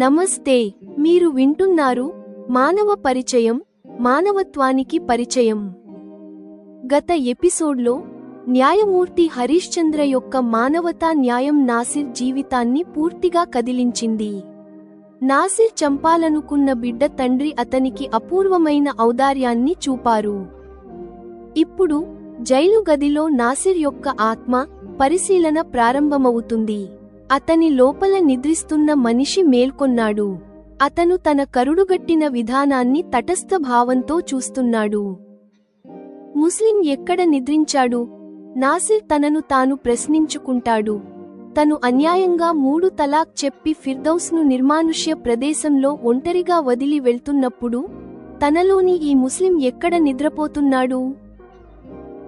నమస్తే, మీరు వింటున్నారు మానవ పరిచయం, మానవత్వానికి పరిచయం. గత ఎపిసోడ్లో న్యాయమూర్తి హరీశ్చంద్ర యొక్క మానవతా న్యాయం నాసిర్ జీవితాన్ని పూర్తిగా కదిలించింది. నాసిర్ చంపాలనుకున్న బిడ్డ తండ్రి అతనికి అపూర్వమైన ఔదార్యాన్ని చూపారు. ఇప్పుడు జైలు గదిలో నాసిర్ యొక్క ఆత్మ పరిశీలన ప్రారంభమవుతుంది. అతని లోపల నిద్రిస్తున్న మనిషి మేల్కొన్నాడు. అతను తన కరుడుగట్టిన విధానాన్ని తటస్థ భావంతో చూస్తున్నాడు. ముస్లిం ఎక్కడ నిద్రించాడు? నాసిర్ తనను తాను ప్రశ్నించుకుంటాడు. తను అన్యాయంగా 3 తలాక్ చెప్పి ఫిర్దౌస్ను నిర్మానుష్య ప్రదేశంలో ఒంటరిగా వదిలి వెళ్తున్నప్పుడు తనలోని ఈ ముస్లిం ఎక్కడ నిద్రపోతున్నాడు?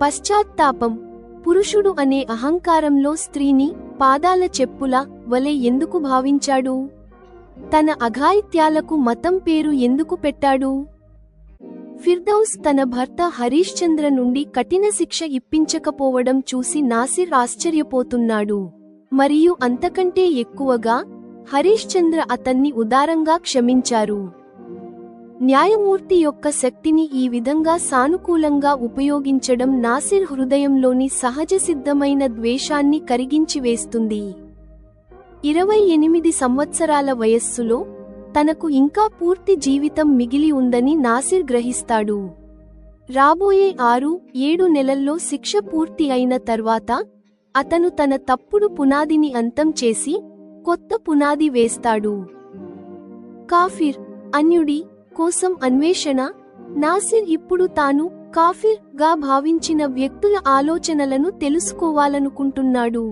పశ్చాత్తాపం. పురుషుడు అనే అహంకారంలో స్త్రీని పాదాల చెప్పుల వలె ఎందుకు భావించాడు? తన అఘాయిత్యాలకు మతం పేరు ఎందుకు పెట్టాడు? ఫిర్దౌస్ తన భర్త హరీశ్చంద్ర నుండి కఠిన శిక్ష ఇప్పించకపోవడం చూసి నాసిర్ ఆశ్చర్యపోతున్నాడు. మరియు అంతకంటే ఎక్కువగా హరీశ్చంద్ర అతన్ని ఉదారంగా క్షమించారు. న్యాయమూర్తి యొక్క శక్తిని ఈ విధంగా సానుకూలంగా ఉపయోగించడం నాసిర్ హృదయంలోని సహజసిద్ధమైన ద్వేషాన్ని కరిగించివేస్తుంది. 28 సంవత్సరాల వయస్సులో తనకు ఇంకా పూర్తి జీవితం మిగిలి ఉందని నాసిర్ గ్రహిస్తాడు. రాబోయే 6-7 నెలల్లో శిక్ష పూర్తి అయిన తర్వాత అతను తన తప్పుడు పునాదిని అంతం చేసి కొత్త పునాది వేస్తాడు. కాఫిర్, అన్యుడి కోసం అన్వేషణ. నాసిర్ ఇప్పుడు తాను కాఫిర్ గా భావించిన వ్యక్తుల ఆలోచనలను తెలుసుకోవాలనుకుంటున్నాడు.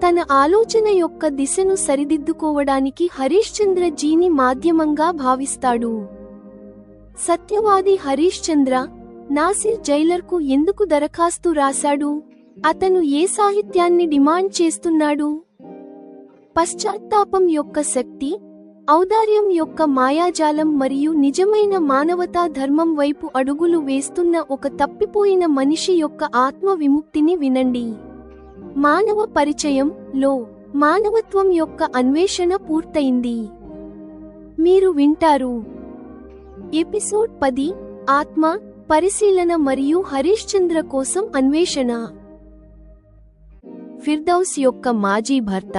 తన ఆలోచన యొక్క దిశను సరిదిద్దుకోవడానికి హరీశ్చంద్ర జీని మాధ్యమంగా భావిస్తాడు. సత్యవాది హరీశ్చంద్ర నాసిర్ జైలర్కు ఎందుకు దరఖాస్తు రాశాడు? అతను ఏ సాహిత్యాన్ని డిమాండ్ చేస్తున్నాడు? పశ్చాత్తాపం యొక్క శక్తి, ఔదార్యం యొక్క మాయాజాలం మరియు నిజమైన మానవతా ధర్మం వైపు అడుగులు వేస్తున్న ఒక తప్పిపోయిన మనిషి యొక్క ఆత్మ విముక్తిని వినండి. మానవ పరిచయం లో మానవత్వం యొక్క అన్వేషణ పూర్తయింది. మీరు వింటారు ఎపిసోడ్ 10 ఆత్మ పరిశీలన మరియు హరీశ్చంద్ర కోసం అన్వేషణ. ఫిర్దౌస్ యొక్క మాజీ భర్త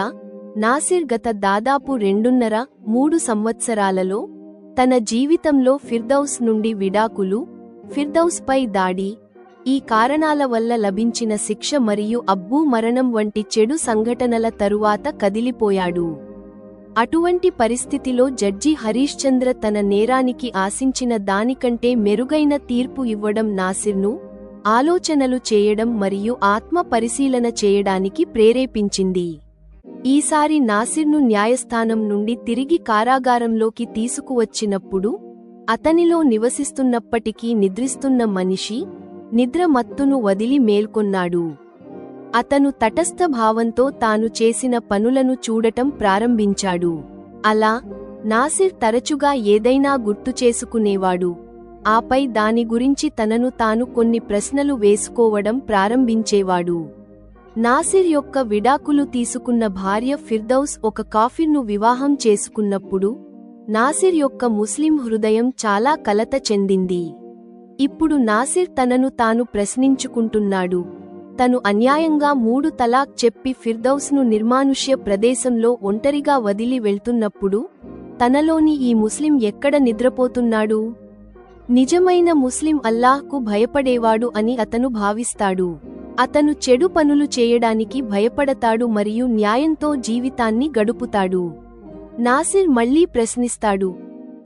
నాసిర్ గత దాదాపు 2.5-3 సంవత్సరాలలో తన జీవితంలో ఫిర్దౌస్ నుండి విడాకులు, ఫిర్దౌస్ పై దాడి, ఈ కారణాల వల్ల లభించిన శిక్ష మరియు అబ్బూ మరణం వంటి చెడు సంఘటనల తరువాత కదిలిపోయాడు. అటువంటి పరిస్థితిలో జడ్జి హరీశ్చంద్ర తన నేరానికి ఆశించిన దానికంటే మెరుగైన తీర్పు ఇవ్వడం నాసిర్ను ఆలోచనలు చేయడం మరియు ఆత్మ పరిశీలన చేయడానికి ప్రేరేపించింది. ఈసారి నాసిర్ను న్యాయస్థానం నుండి తిరిగి కారాగారంలోకి తీసుకువచ్చినప్పుడు అతనిలో నివసిస్తున్నప్పటికీ నిద్రిస్తున్న మనిషి నిద్ర మత్తును వదిలి మేల్కొన్నాడు. అతను తటస్థ భావంతో తాను చేసిన పనులను చూడటం ప్రారంభించాడు. అలా నాసిర్ తరచుగా ఏదైనా గుర్తుచేసుకునేవాడు. ఆపై దాని గురించి తనను తాను కొన్ని ప్రశ్నలు వేసుకోవడం ప్రారంభించేవాడు. నాసిర్ యొక్క విడాకులు తీసుకున్న భార్య ఫిర్దౌస్ ఒక కాఫిర్ను వివాహం చేసుకున్నప్పుడు నాసిర్ యొక్క ముస్లిం హృదయం చాలా కలత చెందింది. ఇప్పుడు నాసిర్ తనను తాను ప్రశ్నించుకుంటున్నాడు. తను అన్యాయంగా 3 తలాక్ చెప్పి ఫిర్దౌస్ను నిర్మానుష్య ప్రదేశంలో ఒంటరిగా వదిలి వెళ్తున్నప్పుడు తనలోని ఈ ముస్లిం ఎక్కడ నిద్రపోతున్నాడు? నిజమైన ముస్లిం అల్లాహ్కు భయపడేవాడు అని అతను భావిస్తాడు. అతను చెడు పనులు చేయడానికి భయపడతాడు మరియు న్యాయంతో జీవితాన్ని గడుపుతాడు. నాసిర్ మళ్లీ ప్రశ్నిస్తాడు.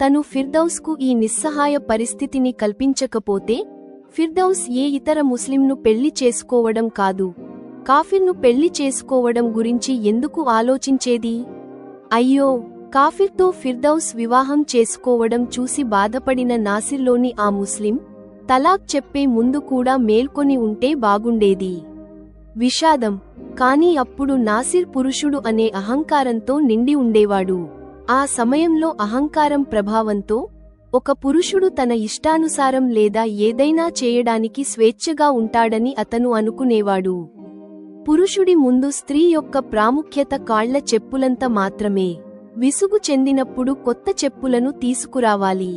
తను ఫిర్దౌస్కు ఈ నిస్సహాయ పరిస్థితిని కల్పించకపోతే ఫిర్దౌస్ ఏ ఇతర ముస్లింను పెళ్లి చేసుకోవడం కాదు, కాఫిర్ను పెళ్లి చేసుకోవడం గురించి ఎందుకు ఆలోచించేది? అయ్యో, కాఫిర్తో ఫిర్దౌస్ వివాహం చేసుకోవడం చూసి బాధపడిన నాసిర్లోని ఆ ముస్లిం తలాక్ చెప్పే ముందు కూడా మేల్కొని ఉంటే బాగుండేది. విషాదం. కానీ అప్పుడు నాసిర్ పురుషుడు అనే అహంకారంతో నిండి ఉండేవాడు. ఆ సమయంలో అహంకారం ప్రభావంతో ఒక పురుషుడు తన ఇష్టానుసారం లేదా ఏదైనా చేయడానికి స్వేచ్ఛగా ఉంటాడని అతను అనుకునేవాడు. పురుషుడి ముందు స్త్రీ యొక్క ప్రాముఖ్యత కాళ్ల చెప్పులంత మాత్రమే. విసుగు చెందినప్పుడు కొత్త చెప్పులను తీసుకురావాలి.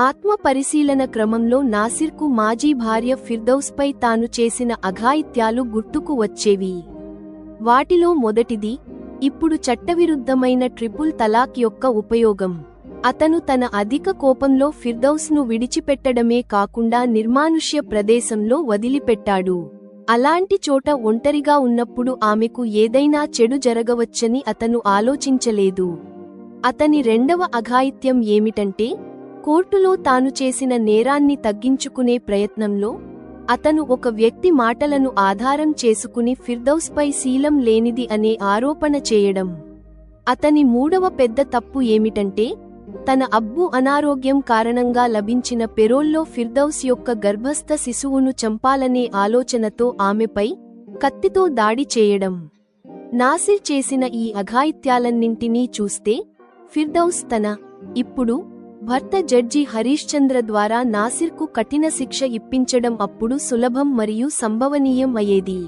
ఆత్మ పరిశీలన క్రమంలో నాసిర్కు మాజీ భార్య ఫిర్దౌస్పై తాను చేసిన అఘాయిత్యాలు గుర్తుకు వచ్చేవి. వాటిలో మొదటిది, ఇప్పుడు చట్టవిరుద్ధమైన ట్రిపుల్ తలాక్ యొక్క ఉపయోగం. అతను తన అధిక కోపంలో ఫిర్దౌస్ను విడిచిపెట్టడమే కాకుండా నిర్మానుష్య ప్రదేశంలో వదిలిపెట్టాడు. అలాంటి చోట ఒంటరిగా ఉన్నప్పుడు ఆమెకు ఏదైనా చెడు జరగవచ్చని అతను ఆలోచించలేదు. అతని రెండవ అఘాయిత్యం ఏమిటంటే, కోర్టులో తాను చేసిన నేరాన్ని తగ్గించుకునే ప్రయత్నంలో అతను ఒక వ్యక్తి మాటలను ఆధారం చేసుకుని ఫిర్దౌస్పై శీలం లేనిది అనే ఆరోపణ చేయడం. అతని మూడవ పెద్ద తప్పు ఏమిటంటే, తన అబ్బు అనారోగ్యం కారణంగా లభించిన పెరోల్లో ఫిర్దౌస్ యొక్క గర్భస్థ శిశువును చంపాలనే ఆలోచనతో ఆమెపై కత్తితో దాడి చేయడం. నాసిర్ చేసిన ఈ అఘాయిత్యాలన్నింటినీ చూస్తే ఫిర్దౌస్ తన ఇప్పుడు భర్త జడ్జి హరీశ్చంద్ర ద్వారా నాసిర్కు కఠిన శిక్ష ఇప్పించడం అప్పుడు సులభం మరియు సంభవనీయం అయ్యేది.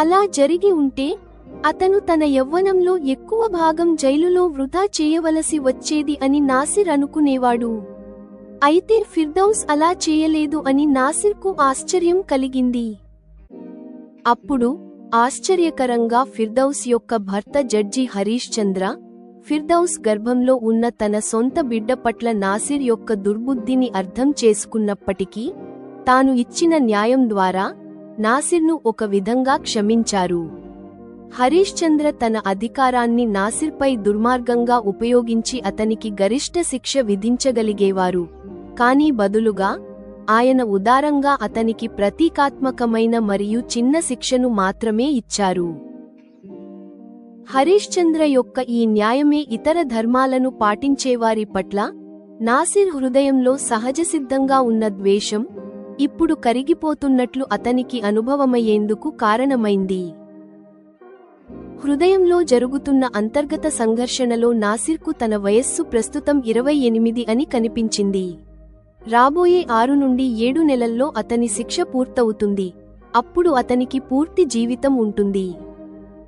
అలా జరిగి ఉంటే అతను తన యవ్వనంలో ఎక్కువ భాగం జైలులో వృధా చేయవలసి వచ్చేది అని నాసిర్ అనుకునేవాడు. అయితే ఫిర్దౌస్ అలా చేయలేదు అని నాసిర్కు ఆశ్చర్యం కలిగింది. అప్పుడు ఆశ్చర్యకరంగా ఫిర్దౌస్ యొక్క భర్త జడ్జి హరీశ్చంద్ర ఫిర్దౌస్ గర్భంలో ఉన్న తన సొంత బిడ్డ పట్ల నాసిర్ యొక్క దుర్బుద్ధిని అర్థం చేసుకున్నప్పటికీ తాను ఇచ్చిన న్యాయం ద్వారా నాసిర్ను ఒక విధంగా క్షమించారు. హరీశ్చంద్ర తన అధికారాన్ని నాసిర్పై దుర్మార్గంగా ఉపయోగించి అతనికి గరిష్ట శిక్ష విధించగలిగేవారు, కానీ బదులుగా ఆయన ఉదారంగా అతనికి ప్రతీకాత్మకమైన మరియు చిన్న శిక్షను మాత్రమే ఇచ్చారు. హరీశ్చంద్ర యొక్క ఈ న్యాయమే ఇతర ధర్మాలను పాటించేవారి పట్ల నాసిర్ హృదయంలో సహజసిద్ధంగా ఉన్న ద్వేషం ఇప్పుడు కరిగిపోతున్నట్లు అతనికి అనుభవమయ్యేందుకు కారణమైంది. హృదయంలో జరుగుతున్న అంతర్గత సంఘర్షణలో నాసిర్కు తన వయస్సు ప్రస్తుతం 28 అని కనిపించింది. రాబోయే 6 నుండి 7 నెలల్లో అతని శిక్ష పూర్తవుతుంది. అప్పుడు అతనికి పూర్తి జీవితం ఉంటుంది.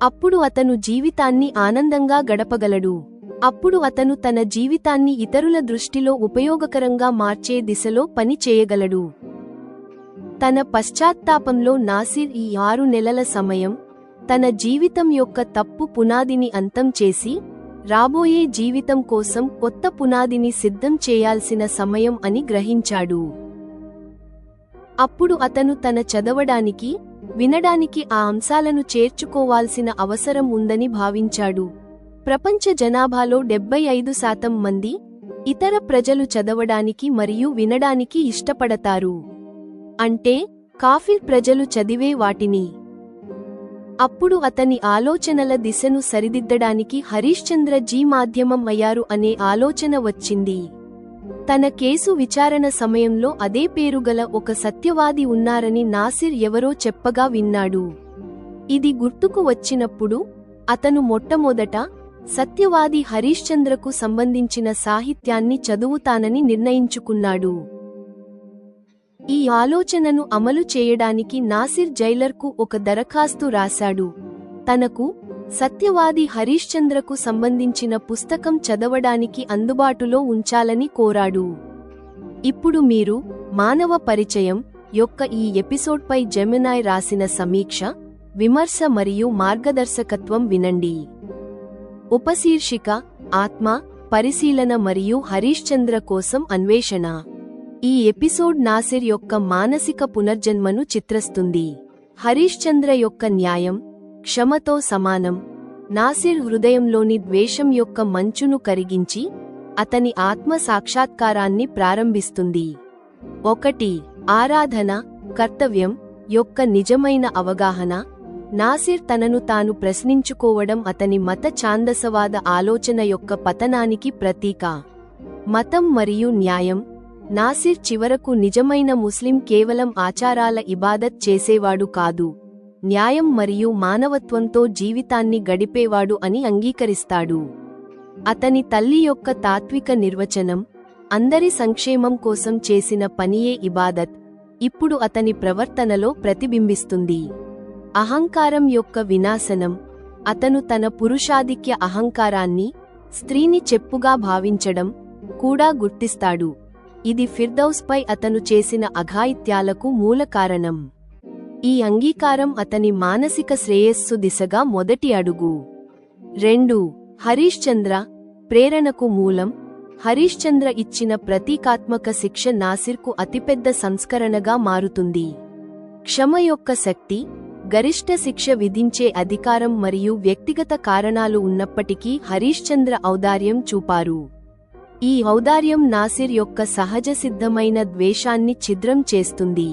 అప్పుడు అతను జీవితాన్ని ఆనందంగా గడపగలడు. అప్పుడు అతను తన జీవితాన్ని ఇతరుల దృష్టిలో ఉపయోగకరంగా మార్చే దిశలో పని చేయగలడు. తన పశ్చాత్తాపంలో నాసిర్ ఈ 6 నెలల సమయం తన జీవితం యొక్క తప్పు పునాదిని అంతం చేసి రాబోయే జీవితం కోసం కొత్త పునాదిని సిద్ధం చేయాల్సిన సమయం అని గ్రహించాడు. అప్పుడు అతను తన చదవడానికి, వినడానికి ఆ అంశాలను చేర్చుకోవాల్సిన అవసరం ఉందని భావించాడు. ప్రపంచ జనాభాలో 75% మంది ఇతర ప్రజలు చదవడానికి మరియు వినడానికి ఇష్టపడతారు. అంటే కాఫిర్ ప్రజలు చదివే వాటిని. అప్పుడు అతని ఆలోచనల దిశను సరిదిద్దడానికి హరీశ్చంద్ర జీ మాధ్యమం అయ్యారు అనే ఆలోచన వచ్చింది. తన కేసు విచారణ సమయంలో అదే పేరుగల ఒక సత్యవాది ఉన్నారని నాసిర్ ఎవరో చెప్పగా విన్నాడు. ఇది గుర్తుకు వచ్చినప్పుడు అతను మొట్టమొదట సత్యవాది హరీశ్చంద్రకు సంబంధించిన సాహిత్యాన్ని చదువుతానని నిర్ణయించుకున్నాడు. ఈ ఆలోచనను అమలు చేయడానికి నాసిర్ జైలర్కు ఒక దరఖాస్తు రాశాడు. తనకు సత్యవాది హరీశ్చంద్రకు సంబంధించిన పుస్తకం చదవడానికి అందుబాటులో ఉంచాలని కోరాడు. ఇప్పుడు మీరు మానవ పరిచయం యొక్క ఈ ఎపిసోడ్పై జెమినాయ్ రాసిన సమీక్ష, విమర్శ మరియు మార్గదర్శకత్వం వినండి. ఉపశీర్షిక: ఆత్మ పరిశీలన మరియు హరీశ్చంద్ర కోసం అన్వేషణ. ఈ ఎపిసోడ్ నాసిర్ యొక్క మానసిక పునర్జన్మను చిత్రిస్తుంది. హరీశ్చంద్ర యొక్క న్యాయం క్షమతో సమానం. నాసిర్ హృదయంలోని ద్వేషం యొక్క మంచును కరిగించి అతని ఆత్మ సాక్షాత్కారాన్ని ప్రారంభిస్తుంది. 1. ఆరాధన కర్తవ్యం యొక్క నిజమైన అవగాహన. నాసిర్ తనను తాను ప్రశ్నించుకోవడం అతని మత ఛాందసవాద ఆలోచన యొక్క పతనానికి ప్రతీక. మతం మరియు న్యాయం. నాసిర్ చివరకు నిజమైన ముస్లిం కేవలం ఆచారాల ఇబాదత్ చేసేవాడు కాదు, న్యాయం మరియు మానవత్వంతో జీవితాన్ని గడిపేవాడు అని అంగీకరిస్తాడు. అతని తల్లి యొక్క తాత్విక నిర్వచనం, అందరి సంక్షేమం కోసం చేసిన పనియే ఇబాదత్, ఇప్పుడు అతని ప్రవర్తనలో ప్రతిబింబిస్తుంది. అహంకారం యొక్క వినాశనం. అతను తన పురుషాధిక్య అహంకారాన్ని, స్త్రీని చెప్పుగా భావించడం కూడా గుర్తిస్తాడు. ఇది ఫిర్దౌస్పై అతను చేసిన అఘాయిత్యాలకు మూల కారణం. ఈ అంగీకారం అతని మానసిక శ్రేయస్సు దిశగా మొదటి అడుగు. 2. హరీశ్చంద్ర ప్రేరణకు మూలం. హరీశ్చంద్ర ఇచ్చిన ప్రతీకాత్మక శిక్ష నాసిర్కు అతిపెద్ద సంస్కరణగా మారుతుంది. క్షమ యొక్క శక్తి, గరిష్ట శిక్ష విధించే అధికారం మరియు వ్యక్తిగత కారణాలు ఉన్నప్పటికీ హరీశ్చంద్ర ఔదార్యం చూపారు. ఈ ఔదార్యం నాసిర్ యొక్క సహజసిద్ధమైన ద్వేషాన్ని ఛిద్రం చేస్తుంది.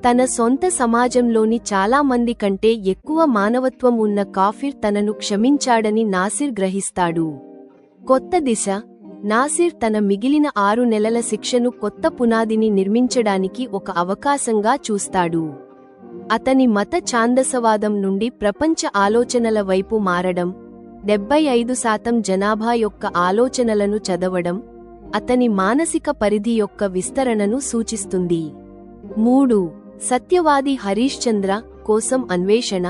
తన సొంత సమాజంలోని చాలా మంది కంటే ఎక్కువ మానవత్వం ఉన్న కాఫిర్ తనను క్షమించాడని నాసిర్ గ్రహిస్తాడు. కొత్త దిశ. నాసిర్ తన మిగిలిన 6 నెలల శిక్షను కొత్త పునాదిని నిర్మించడానికి ఒక అవకాశంగా చూస్తాడు. అతని మత ఛాందసవాదం నుండి ప్రపంచ ఆలోచనల వైపు మారడం, 75% జనాభా యొక్క ఆలోచనలను చదవడం, అతని మానసిక పరిధి యొక్క విస్తరణను సూచిస్తుంది. 3. సత్యవాది హరీశ్చంద్ర కోసం అన్వేషణ.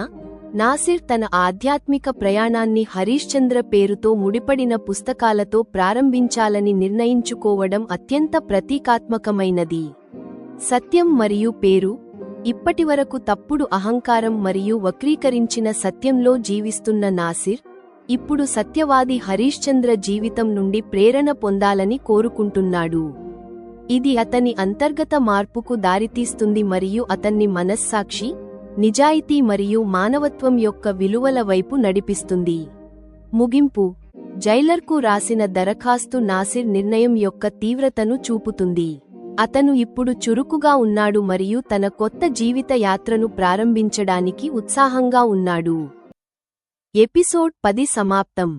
నాసిర్ తన ఆధ్యాత్మిక ప్రయాణాన్ని హరీశ్చంద్ర పేరుతో ముడిపడిన పుస్తకాలతో ప్రారంభించాలని నిర్ణయించుకోవడం అత్యంత ప్రతీకాత్మకమైనది. సత్యం మరియు పేరు. ఇప్పటివరకు తప్పుడు అహంకారం మరియు వక్రీకరించిన సత్యంలో జీవిస్తున్న నాసిర్, ఇప్పుడు సత్యవాది హరీశ్చంద్ర జీవితం నుండి ప్రేరణ పొందాలని కోరుకుంటున్నాడు. ఇది అతని అంతర్గత మార్పుకు దారితీస్తుంది మరియు అతన్ని మనస్సాక్షి, నిజాయితీ మరియు మానవత్వం యొక్క విలువల వైపు నడిపిస్తుంది. ముగింపు. జైలర్కు రాసిన దరఖాస్తు నాసిర్ నిర్ణయం యొక్క తీవ్రతను చూపుతుంది. అతను ఇప్పుడు చురుకుగా ఉన్నాడు మరియు తన కొత్త జీవిత యాత్రను ప్రారంభించడానికి ఉత్సాహంగా ఉన్నాడు. ఎపిసోడ్ 10 సమాప్తం.